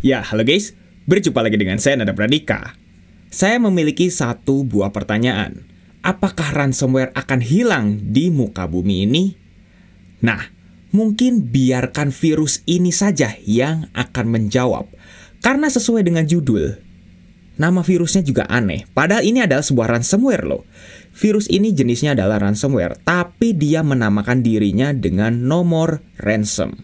Ya, halo guys. Berjumpa lagi dengan saya, Nada Pradika. Saya memiliki satu buah pertanyaan. Apakah ransomware akan hilang di muka bumi ini? Nah, mungkin biarkan virus ini saja yang akan menjawab. Karena sesuai dengan judul, nama virusnya juga aneh. Padahal ini adalah sebuah ransomware loh. Virus ini jenisnya adalah ransomware, tapi dia menamakan dirinya dengan nomor ransom.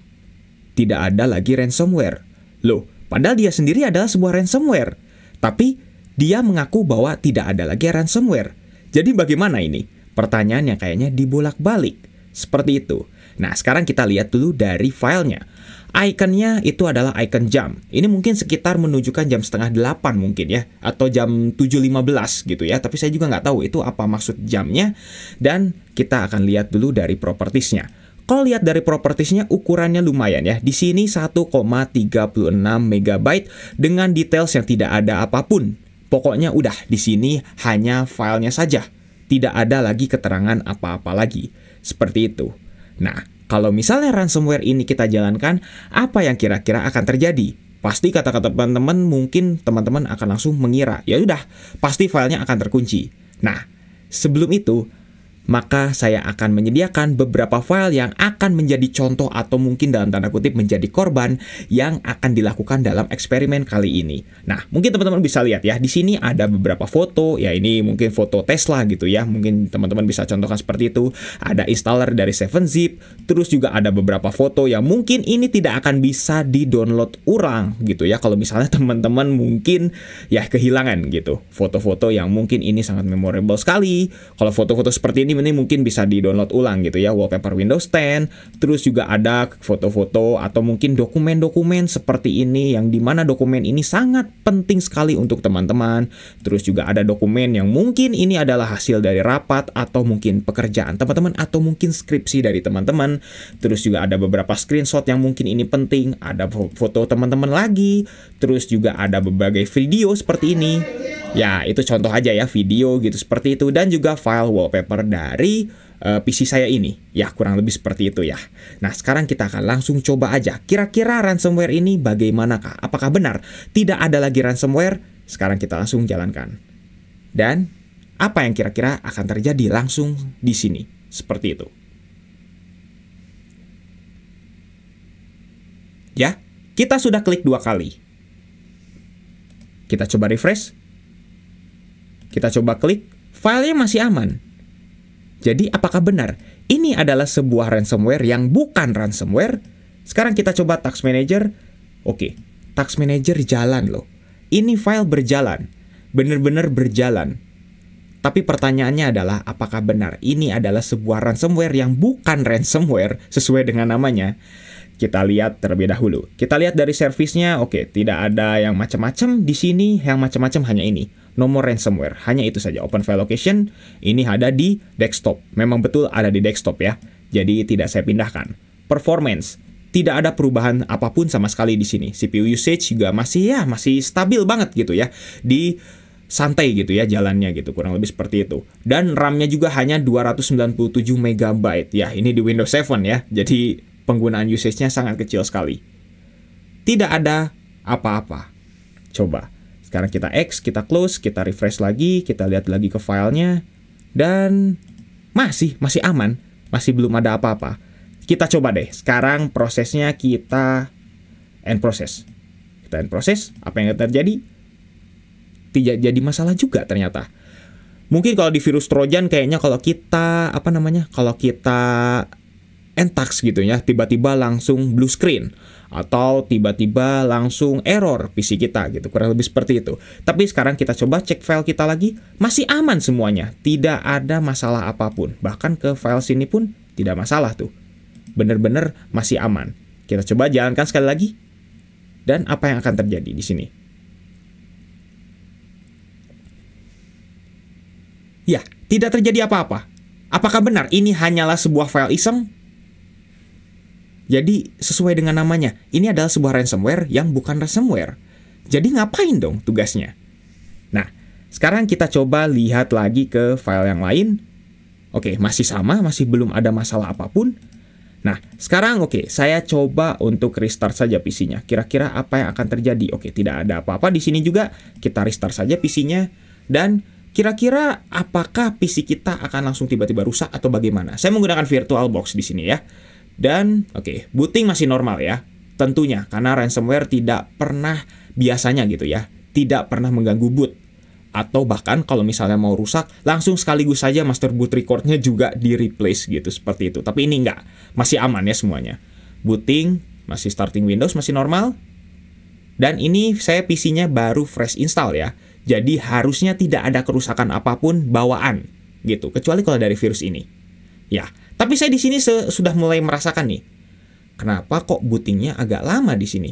Tidak ada lagi ransomware. Loh, padahal dia sendiri adalah sebuah ransomware. Tapi dia mengaku bahwa tidak ada lagi ransomware. Jadi bagaimana ini? Pertanyaannya kayaknya dibolak-balik. Seperti itu. Nah, sekarang kita lihat dulu dari filenya. Ikonnya itu adalah icon jam. Ini mungkin sekitar menunjukkan jam setengah 8 mungkin ya. Atau jam 7.15 gitu ya. Tapi saya juga nggak tahu itu apa maksud jamnya. Dan kita akan lihat dulu dari propertiesnya. Kalau lihat dari propertiesnya, ukurannya lumayan ya. Di sini 1,36 MB dengan details yang tidak ada apapun. Pokoknya udah di sini hanya filenya saja. Tidak ada lagi keterangan apa-apa lagi. Seperti itu. Nah, kalau misalnya ransomware ini kita jalankan, apa yang kira-kira akan terjadi? Pasti kata-kata teman-teman mungkin teman-teman akan langsung mengira, ya udah, pasti filenya akan terkunci. Nah, sebelum itu, maka saya akan menyediakan beberapa file yang akan menjadi contoh atau mungkin dalam tanda kutip menjadi korban yang akan dilakukan dalam eksperimen kali ini. Nah, mungkin teman-teman bisa lihat ya, di sini ada beberapa foto, ya ini mungkin foto Tesla gitu ya, mungkin teman-teman bisa contohkan seperti itu. Ada installer dari 7-Zip, terus juga ada beberapa foto yang mungkin ini tidak akan bisa di-download ulang gitu ya, kalau misalnya teman-teman mungkin ya kehilangan gitu. Foto-foto yang mungkin ini sangat memorable sekali. Kalau foto-foto seperti ini mungkin bisa di-download ulang gitu ya, wallpaper Windows 10. Terus juga ada foto-foto atau mungkin dokumen-dokumen seperti ini, yang dimana dokumen ini sangat penting sekali untuk teman-teman. Terus juga ada dokumen yang mungkin ini adalah hasil dari rapat atau mungkin pekerjaan teman-teman atau mungkin skripsi dari teman-teman. Terus juga ada beberapa screenshot yang mungkin ini penting, ada foto teman-teman lagi. Terus juga ada berbagai video seperti ini. Ya, itu contoh aja ya, video gitu seperti itu. Dan juga file wallpaper dari PC saya ini. Ya, kurang lebih seperti itu ya. Nah, sekarang kita akan langsung coba aja. Kira-kira ransomware ini bagaimanakah? Apakah benar tidak ada lagi ransomware? Sekarang kita langsung jalankan. Dan apa yang kira-kira akan terjadi langsung di sini? Seperti itu. Ya, kita sudah klik 2 kali. Kita coba refresh. Kita coba klik, filenya masih aman. Jadi apakah benar ini adalah sebuah ransomware yang bukan ransomware? Sekarang kita coba Task Manager. Oke, Task Manager jalan loh. Ini file berjalan, benar-benar berjalan. Tapi pertanyaannya adalah apakah benar ini adalah sebuah ransomware yang bukan ransomware sesuai dengan namanya? Kita lihat terlebih dahulu. Kita lihat dari servisnya, oke, tidak ada yang macam-macam di sini. Yang macam-macam hanya ini, nomor ransomware. Hanya itu saja. Open file location, ini ada di desktop. Memang betul ada di desktop ya. Jadi tidak saya pindahkan. Performance, tidak ada perubahan apapun sama sekali di sini. CPU usage juga masih stabil banget gitu ya. Di santai gitu ya jalannya gitu, kurang lebih seperti itu. Dan RAM-nya juga hanya 297 MB. Ya, ini di Windows 7 ya. Jadi penggunaan usage-nya sangat kecil sekali. Tidak ada apa-apa. Coba. Sekarang kita X, kita close, kita refresh lagi, kita lihat lagi ke filenya. Dan masih aman. Masih belum ada apa-apa. Kita coba deh. Sekarang prosesnya kita end process. Kita end process. Apa yang terjadi? Tidak jadi masalah juga ternyata. Mungkin kalau di virus Trojan kayaknya kalau kita kalau kita entax gitu ya, tiba-tiba langsung blue screen atau tiba-tiba langsung error PC kita gitu, kurang lebih seperti itu. Tapi sekarang kita coba cek file kita lagi, masih aman semuanya, tidak ada masalah apapun. Bahkan ke file sini pun tidak masalah tuh, bener-bener masih aman. Kita coba jalankan sekali lagi, dan apa yang akan terjadi di sini? Ya, tidak terjadi apa-apa. Apakah benar ini hanyalah sebuah file iseng? Jadi sesuai dengan namanya, ini adalah sebuah ransomware yang bukan ransomware. Jadi ngapain dong tugasnya? Nah, sekarang kita coba lihat lagi ke file yang lain. Oke, masih sama, masih belum ada masalah apapun. Nah, sekarang saya coba untuk restart saja PC-nya. Kira-kira apa yang akan terjadi? Oke, tidak ada apa-apa di sini juga. Kita restart saja PC-nya. Dan kira-kira apakah PC kita akan langsung tiba-tiba rusak atau bagaimana? Saya menggunakan VirtualBox di sini ya. Dan booting masih normal ya. Tentunya karena ransomware tidak pernah biasanya gitu ya, tidak pernah mengganggu boot. Atau bahkan kalau misalnya mau rusak, langsung sekaligus saja master boot record-nya juga di-replace gitu, seperti itu. Tapi ini enggak, masih aman ya semuanya. Booting, masih starting Windows, masih normal. Dan ini saya PC-nya baru fresh install ya. Jadi harusnya tidak ada kerusakan apapun bawaan gitu, kecuali kalau dari virus ini. Ya, tapi saya di sini sudah mulai merasakan nih. Kenapa kok bootingnya agak lama di sini?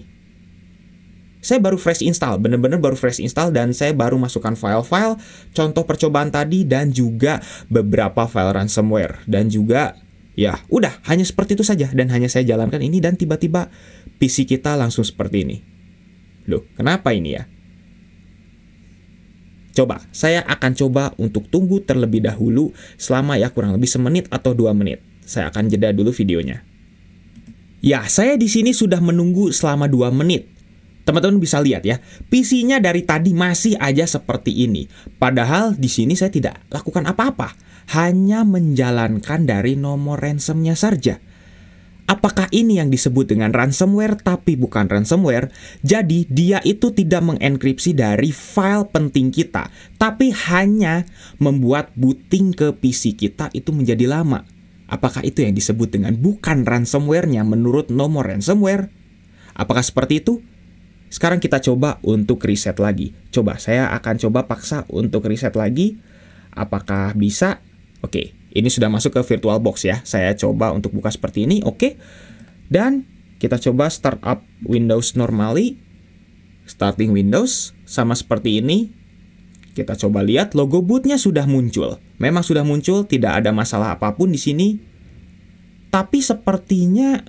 Saya baru fresh install, bener-bener baru fresh install, dan saya baru masukkan file-file contoh percobaan tadi dan juga beberapa file ransomware. Dan juga ya udah hanya seperti itu saja, dan hanya saya jalankan ini dan tiba-tiba PC kita langsung seperti ini. Loh, kenapa ini ya? Coba, saya akan coba untuk tunggu terlebih dahulu selama ya kurang lebih semenit atau 2 menit. Saya akan jeda dulu videonya. Ya, saya di sini sudah menunggu selama 2 menit. Teman-teman bisa lihat ya, PC-nya dari tadi masih aja seperti ini. Padahal di sini saya tidak lakukan apa-apa, hanya menjalankan dari nomor ransom-nya saja. Apakah ini yang disebut dengan ransomware tapi bukan ransomware? Jadi dia itu tidak mengenkripsi dari file penting kita, tapi hanya membuat booting ke PC kita itu menjadi lama. Apakah itu yang disebut dengan bukan ransomware-nya menurut nomor ransomware? Apakah seperti itu? Sekarang kita coba untuk reset lagi. Coba, saya akan coba paksa untuk reset lagi. Apakah bisa? Oke, ini sudah masuk ke VirtualBox ya. Saya coba untuk buka seperti ini, Dan kita coba start up Windows normally. Starting Windows, sama seperti ini. Kita coba lihat, logo bootnya sudah muncul. Memang sudah muncul, tidak ada masalah apapun di sini. Tapi sepertinya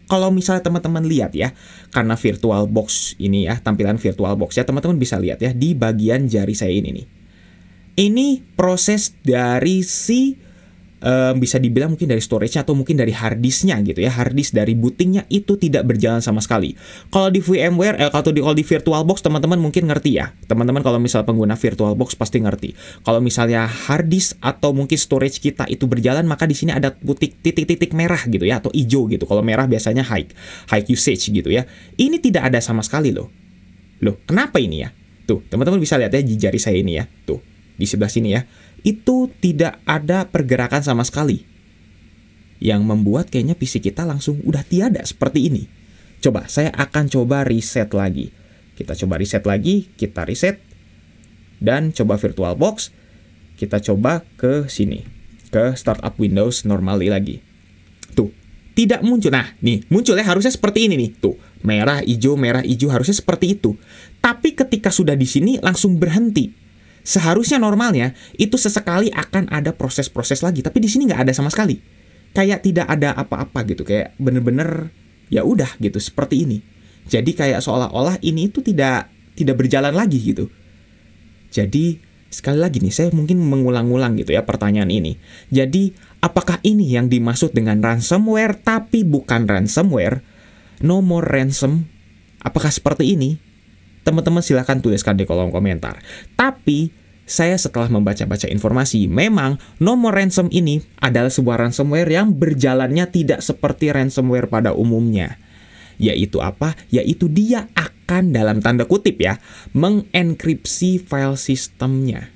kalau misalnya teman-teman lihat ya, karena VirtualBox ini ya, tampilan VirtualBox ya, teman-teman bisa lihat ya di bagian jari saya ini nih. Ini proses dari bisa dibilang mungkin dari storage-nya atau mungkin dari hard disk-nya gitu ya. Hard disk dari booting-nya itu tidak berjalan sama sekali. Kalau di VMware, kalau di VirtualBox teman-teman mungkin ngerti ya. Teman-teman kalau misal pengguna VirtualBox pasti ngerti. Kalau misalnya hard disk atau mungkin storage kita itu berjalan, maka di sini ada titik-titik merah gitu ya, atau hijau gitu. Kalau merah biasanya high usage gitu ya. Ini tidak ada sama sekali loh. Loh, kenapa ini ya? Tuh, teman-teman bisa lihat ya di jari saya ini ya. Tuh, di sebelah sini ya. Itu tidak ada pergerakan sama sekali, yang membuat kayaknya PC kita langsung udah tiada seperti ini. Coba, saya akan coba reset lagi. Kita coba reset lagi, kita reset. Dan coba VirtualBox. Kita coba ke sini, ke startup Windows normally lagi. Tuh, tidak muncul. Nah, nih, muncul ya, harusnya seperti ini nih. Tuh, merah, hijau, harusnya seperti itu. Tapi ketika sudah di sini, langsung berhenti. Seharusnya normalnya itu sesekali akan ada proses-proses lagi, tapi di sini nggak ada sama sekali. Kayak tidak ada apa-apa gitu, kayak bener-bener ya udah gitu seperti ini. Jadi kayak seolah-olah ini itu tidak berjalan lagi gitu. Jadi sekali lagi nih, saya mungkin mengulang-ulang gitu ya pertanyaan ini. Jadi apakah ini yang dimaksud dengan ransomware tapi bukan ransomware? Nomor ransom, apakah seperti ini? Teman-teman silahkan tuliskan di kolom komentar. Tapi saya setelah membaca-baca informasi, memang nomor ransom ini adalah sebuah ransomware yang berjalannya tidak seperti ransomware pada umumnya. Yaitu apa? Yaitu dia akan dalam tanda kutip ya, mengenkripsi file sistemnya.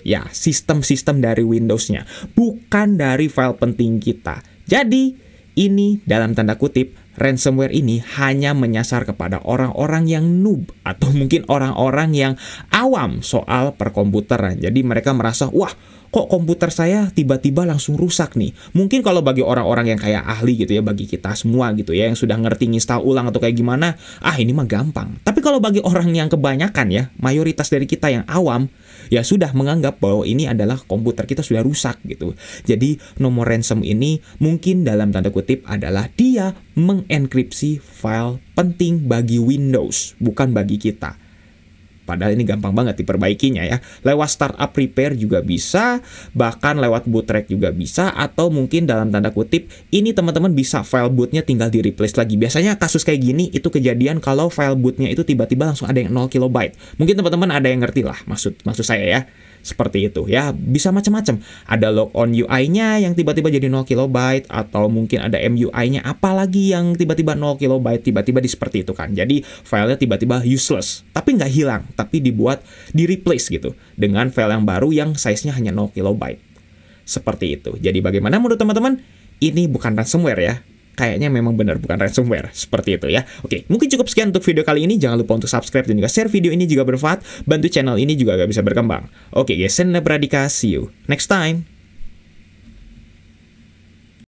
Ya, sistem-sistem dari Windows-nya, bukan dari file penting kita. Jadi, ini dalam tanda kutip, ransomware ini hanya menyasar kepada orang-orang yang noob atau mungkin orang-orang yang awam soal perkomputeran. Jadi mereka merasa, wah kok komputer saya tiba-tiba langsung rusak nih. Mungkin kalau bagi orang-orang yang kayak ahli gitu ya, bagi kita semua gitu ya, yang sudah ngerti nginstal ulang atau kayak gimana, ini mah gampang. Tapi kalau bagi orang yang kebanyakan ya, mayoritas dari kita yang awam, ya sudah menganggap bahwa ini adalah komputer kita sudah rusak gitu. Jadi nomor ransom ini mungkin dalam tanda kutip adalah dia mengenkripsi file penting bagi Windows, bukan bagi kita. Padahal ini gampang banget diperbaikinya ya. Lewat startup repair juga bisa, bahkan lewat boot track juga bisa, atau mungkin dalam tanda kutip, ini teman-teman bisa file bootnya tinggal di replace lagi. Biasanya kasus kayak gini itu kejadian kalau file bootnya itu tiba-tiba langsung ada yang 0 kilobyte. Mungkin teman-teman ada yang ngerti lah maksud saya ya. Seperti itu ya, bisa macam-macam. Ada logon UI-nya yang tiba-tiba jadi 0 kilobyte, atau mungkin ada MUI-nya apalagi yang tiba-tiba 0 kilobyte, tiba-tiba seperti itu kan. Jadi filenya tiba-tiba useless, tapi nggak hilang, tapi di replace gitu dengan file yang baru yang size-nya hanya 0 kilobyte. Seperti itu. Jadi bagaimana menurut teman-teman? Ini bukan ransomware ya. Kayaknya memang benar bukan ransomware. Seperti itu ya. Oke, mungkin cukup sekian untuk video kali ini. Jangan lupa untuk subscribe dan juga share video ini jika bermanfaat. Bantu channel ini juga agak bisa berkembang. Oke guys, saya Nanda Pradika. See you next time.